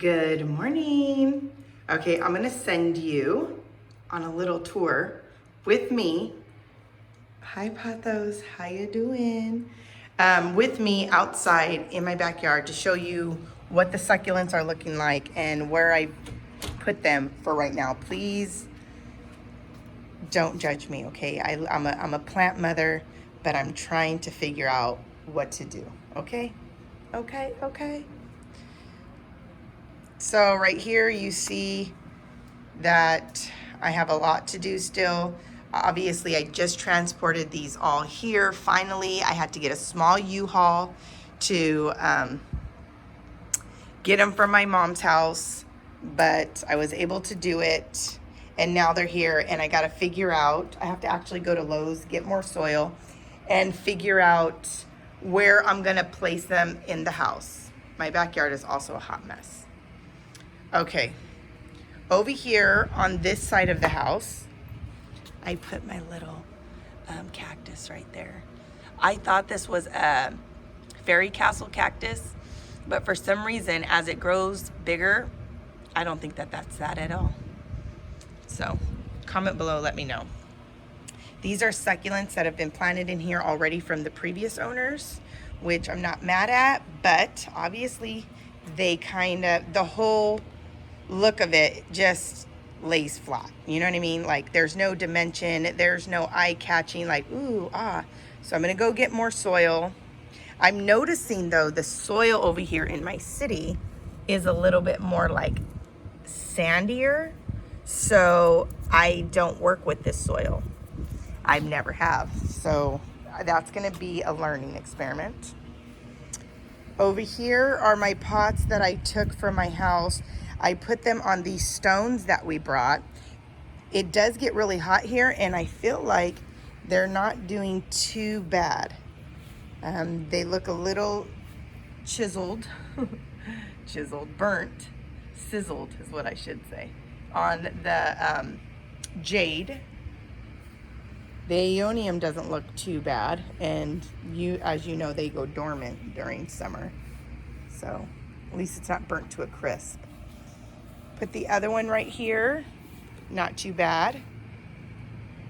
Good morning. Okay, I'm gonna send you on a little tour with me. Hi, Pathos. How you doing? With me outside in my backyard to show you what the succulents are looking like and where I put them for right now. Please don't judge me, okay? I'm a plant mother, but I'm trying to figure out what to do, okay? Okay. So right here you see that I have a lot to do still. Obviously, I just transported these all here. Finally, I had to get a small U-Haul to get them from my mom's house, but I was able to do it. And now they're here, and I got to figure out, I have to actually go to Lowe's, get more soil, and figure out where I'm going to place them in the house. My backyard is also a hot mess. Okay. Over here on this side of the house, I put my little cactus right there. I thought this was a fairy castle cactus, but for some reason, as it grows bigger, I don't think that that's that at all. So comment below, let me know. These are succulents that have been planted in here already from the previous owners, which I'm not mad at, but obviously they the whole look of it just lays flat. You know what I mean? Like there's no dimension, there's no eye catching, like ooh, ah. So I'm gonna go get more soil. I'm noticing though, the soil over here in my city is a little bit more like sandier. So I don't work with this soil. I never have. So that's gonna be a learning experiment. Over here are my pots that I took from my house. I put them on these stones that we brought. It does get really hot here, and I feel like they're not doing too bad. They look a little chiseled, burnt, sizzled is what I should say, on the jade. The aeonium doesn't look too bad, and as you know, they go dormant during summer. So at least it's not burnt to a crisp. Put the other one right here. Not too bad.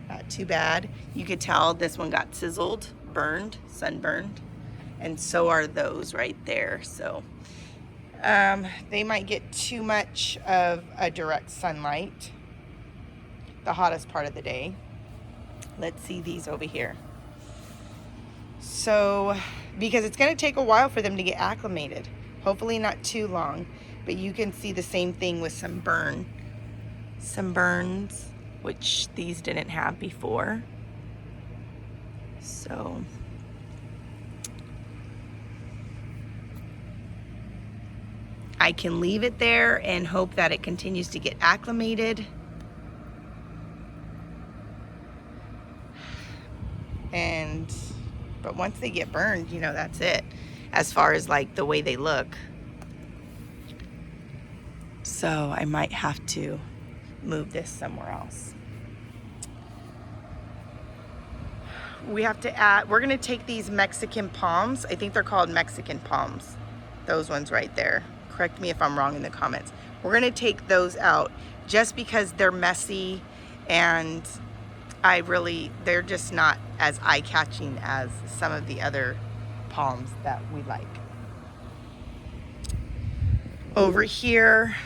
Not too bad. You could tell this one got sizzled, burned, sunburned. And so are those right there. So they might get too much of a direct sunlight the hottest part of the day. Let's see these over here. So, because it's going to take a while for them to get acclimated. Hopefully not too long. But you can see the same thing with some burns, which these didn't have before. So I can leave it there and hope that it continues to get acclimated. But once they get burned, you know, that's it. As far as like the way they look. So I might have to move this somewhere else. We have to add, we're gonna take these Mexican palms. I think they're called Mexican palms. Those ones right there. Correct me if I'm wrong in the comments. We're gonna take those out just because they're messy and they're just not as eye-catching as some of the other palms that we like. Over here,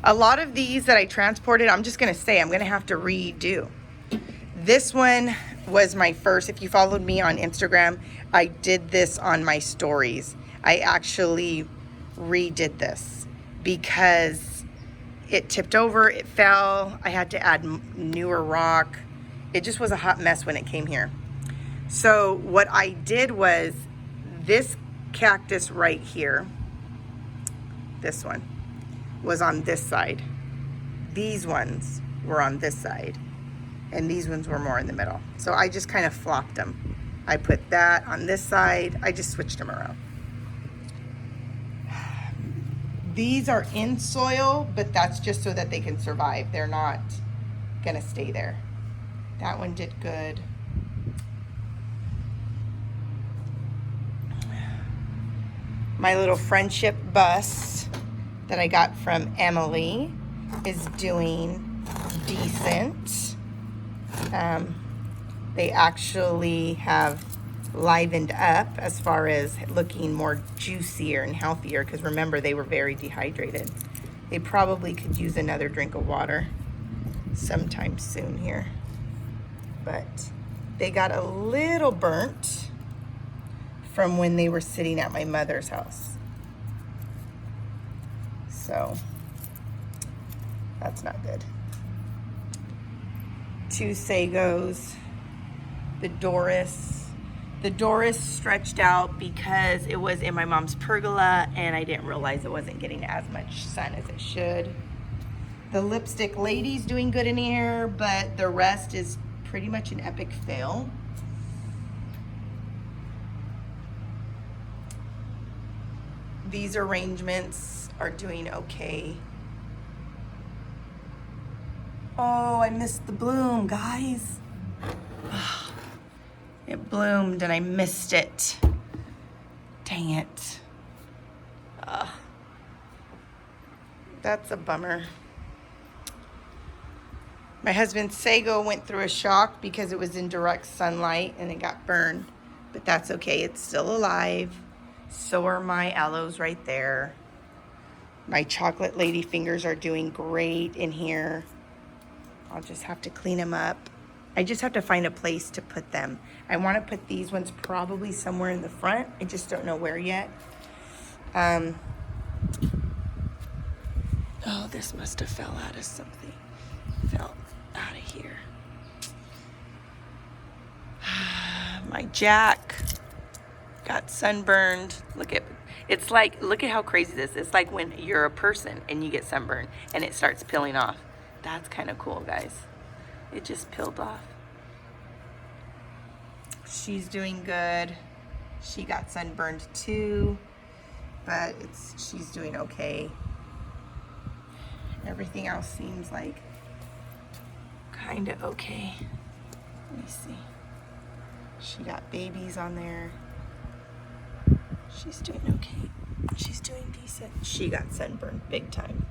a lot of these that I transported, I'm just gonna say, I'm gonna have to redo. This one was my first. If you followed me on Instagram, I did this on my stories. I actually redid this because it tipped over, it fell. I had to add newer rock. It just was a hot mess when it came here. So what I did was this cactus right here, this one, was on this side. These ones were on this side, and these ones were more in the middle. So I just kind of flopped them. I put that on this side. I just switched them around. These are in soil, but that's just so that they can survive. They're not gonna stay there. That one did good. My little friendship bus that I got from Emily is doing decent. They actually have livened up as far as looking more juicier and healthier, because remember, they were very dehydrated. They probably could use another drink of water sometime soon here. But they got a little burnt from when they were sitting at my mother's house. So that's not good. 2 sagos. The Doris. The Doris stretched out because it was in my mom's pergola and I didn't realize it wasn't getting as much sun as it should. The Lipstick Lady's doing good in here, but the rest is pretty much an epic fail. These arrangements are doing okay. Oh, I missed the bloom, guys. It bloomed and I missed it. Dang it. That's a bummer. My husband's sago went through a shock because it was in direct sunlight and it got burned. But that's okay, it's still alive. So are my aloes right there. My chocolate lady fingers are doing great in here. I'll just have to clean them up. I just have to find a place to put them. I want to put these ones probably somewhere in the front. I just don't know where yet. Oh, this must have fell out of something. Fell out of here. My Jack got sunburned. Look at how crazy this is. It's like when you're a person and you get sunburned and it starts peeling off. That's kind of cool, guys. It just peeled off. She's doing good. She got sunburned too, but she's doing okay. Everything else seems like kind of okay. Let me see. She got babies on there. She's doing okay. She's doing decent. She got sunburned big time.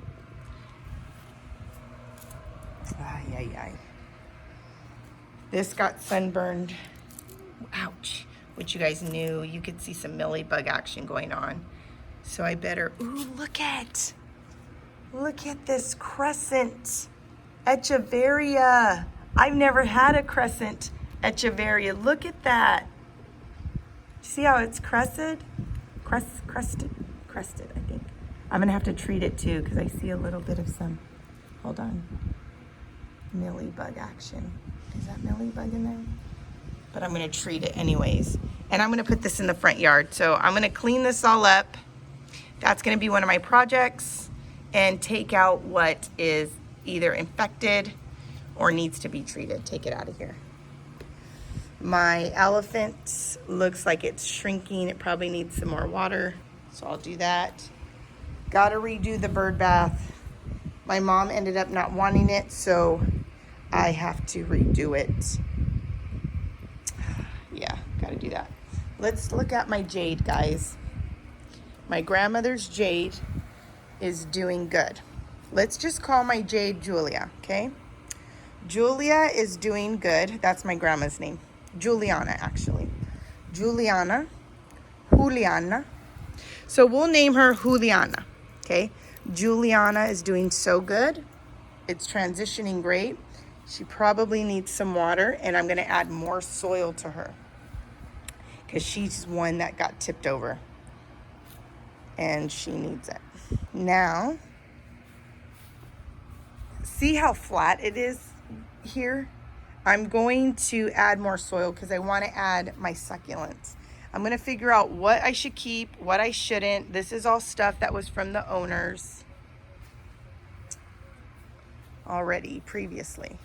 Ay, ay, ay. This got sunburned. Ouch. Which you guys knew. You could see some millibug action going on. So I better, ooh, look at this crescent echeveria. I've never had a crescent echeveria. Look at that. See how it's crested, I think. I'm gonna have to treat it too because I see a little bit of some, hold on, millibug action. Is that millibug in there? But I'm gonna treat it anyways. And I'm gonna put this in the front yard. So I'm gonna clean this all up. That's gonna be one of my projects, and take out what is either infected or needs to be treated. Take it out of here. My elephant looks like it's shrinking. It probably needs some more water, so I'll do that. Gotta redo the bird bath. My mom ended up not wanting it, so I have to redo it. Yeah, gotta do that. Let's look at my jade, guys. My grandmother's jade is doing good. Let's just call my jade Julia, okay? Julia is doing good. That's my grandma's name. Juliana, actually. Juliana. So we'll name her Juliana, okay? Juliana is doing so good. It's transitioning great. She probably needs some water, and I'm gonna add more soil to her because she's one that got tipped over and she needs it. Now, see how flat it is here? I'm going to add more soil because I want to add my succulents. I'm going to figure out what I should keep, what I shouldn't. This is all stuff that was from the owners already previously.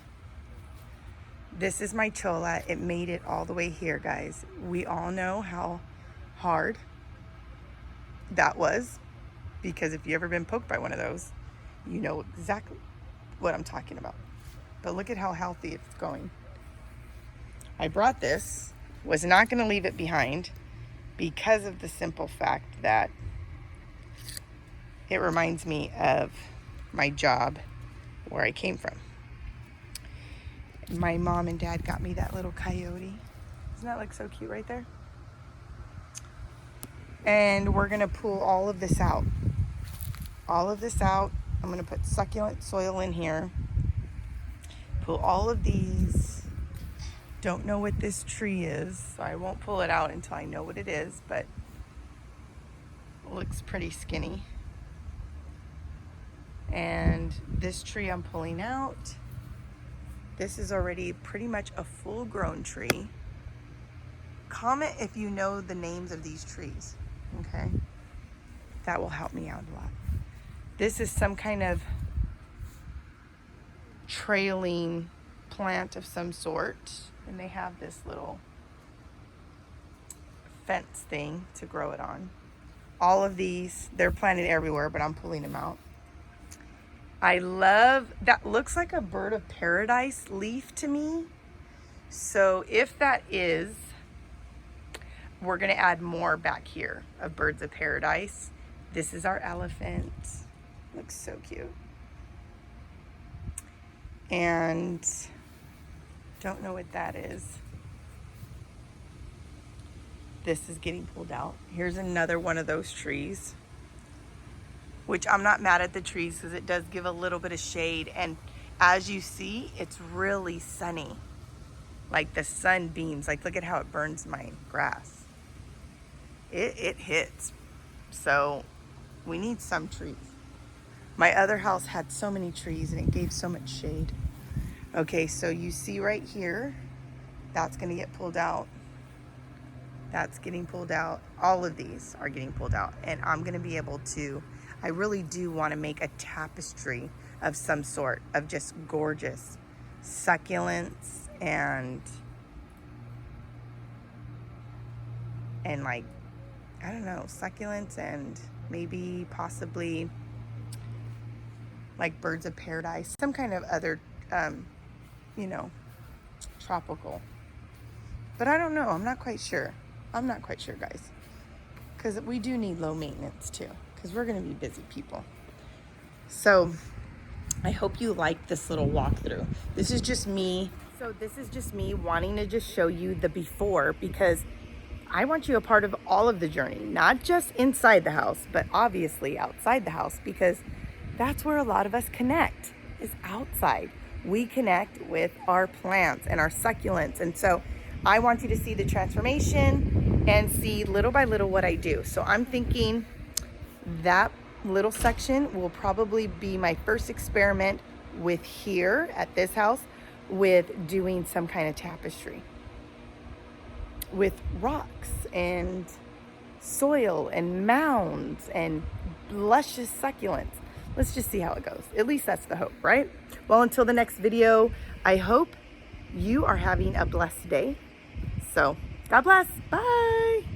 This is my cholla. It made it all the way here, guys. We all know how hard that was, because if you've ever been poked by one of those, you know exactly what I'm talking about. But look at how healthy it's going. I brought this, was not going to leave it behind because of the simple fact that it reminds me of my job where I came from. My mom and dad got me that little coyote. Doesn't that look so cute right there? And we're gonna pull all of this out. All of this out. I'm gonna put succulent soil in here. Pull all of these. Don't know what this tree is, so I won't pull it out until I know what it is, but it looks pretty skinny. And this tree I'm pulling out. This is already pretty much a full-grown tree. Comment if you know the names of these trees, okay? That will help me out a lot. This is some kind of trailing plant of some sort, and they have this little fence thing to grow it on. All of these, they're planted everywhere, but I'm pulling them out. I love, that looks like a bird of paradise leaf to me. So if that is, we're gonna add more back here of birds of paradise. This is our elephant. Looks so cute. And don't know what that is. This is getting pulled out. Here's another one of those trees, which I'm not mad at the trees because it does give a little bit of shade. And as you see, it's really sunny. Like the sun beams, like look at how it burns my grass. It hits. So we need some trees. My other house had so many trees and it gave so much shade. Okay, so you see right here, that's gonna get pulled out. That's getting pulled out. All of these are getting pulled out. And I'm gonna be able to, I really do wanna make a tapestry of some sort of just gorgeous succulents and like, I don't know, succulents and maybe possibly like birds of paradise, some kind of other, you know, tropical. But I don't know, I'm not quite sure. I'm not quite sure, guys, because we do need low maintenance too, because we're going to be busy people. So I hope you like this little walkthrough. This is just me. So this is just me wanting to just show you the before, because I want you a part of all of the journey, not just inside the house, but obviously outside the house, because that's where a lot of us connect, is outside. We connect with our plants and our succulents. And so I want you to see the transformation and see little by little what I do. So I'm thinking that little section will probably be my first experiment with here at this house with doing some kind of tapestry with rocks and soil and mounds and luscious succulents. Let's just see how it goes. At least that's the hope, right? Well, until the next video, I hope you are having a blessed day. So, God bless. Bye.